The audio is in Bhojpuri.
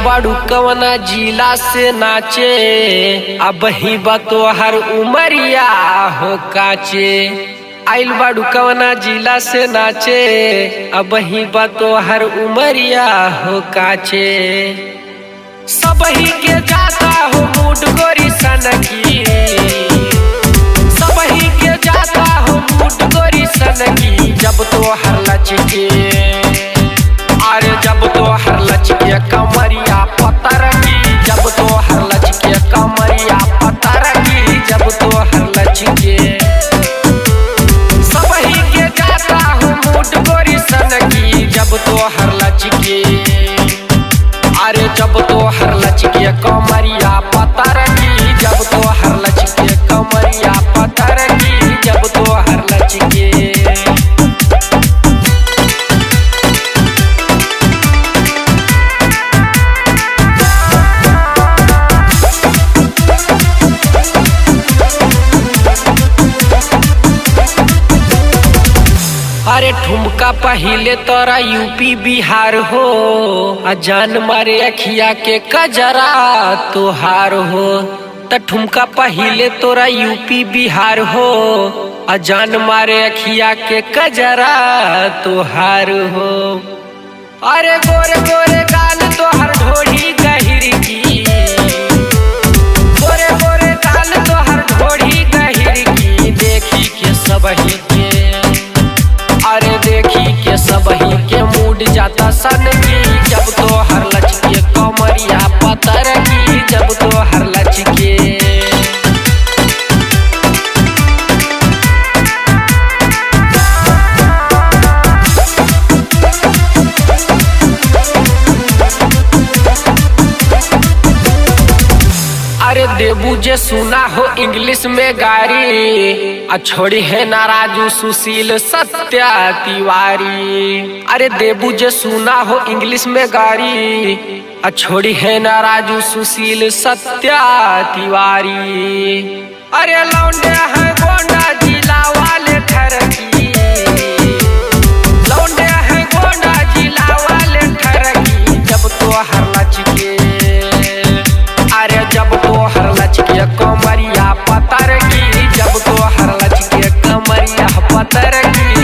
बाड़ू कवना जिला से नाचे, अब ही बतो हर उमरिया हो काचे। आइल बाड़ू कवना जिला से नाचे, अब ही बतो हर उमरिया हो काचे। सब ही के जाता हो मूड गोरी सनकी, सब ही के जाता हो मूड गोरी सनकी। जब तो हर लचके, अरे जब तो हर लचके कमरिया पतर की, जब तो हर लचके कमरिया पतर की, जब तो हर लचके। सब ही के जाता हो मूड गोरी सनकी, जब तो हर लचके, अरे जब तो हर लचके कमरिया पतर की, जब तो हर लचके कमरिया पतर की, जब तो हर लचके। अरे ठुमका पहिले तोरा यूपी बिहार हो, जान मारे अखिया के कजरा तोहार हो। त ठुमका पहिले तोरा यूपी बिहार हो, जान मारे अखिया के कजरा तोहार हो। अरे गोरे गोरे गाल तोहर ढोढ़ी गहिर की, गोरे गोरे गाल तोहर ढोढ़ी गहिर की। देखी के सबही के, अरे देखी के सबही के मूड जाता सन की, जब तो हर लचके कमरिया पतर की, जब तो हर लचके। अरे देबू जे सुना हो इंग्लिश में गारी, छोड़ी है ना राजू सुशील सत्या तिवारी। अरे देबू जे सुना हो इंग्लिश में गारी, छोड़ी है ना राजू सुशील सत्या तिवारी। अरे लौंडे है गोंडा जिला वाले ठरकी, लौंडे है गोंडा जिला वाले ठरकी। जब तो हर लचके, अरे जब तो हर लचके कमरिया पतर की, जब तो हर लचके कमरिया पतर की।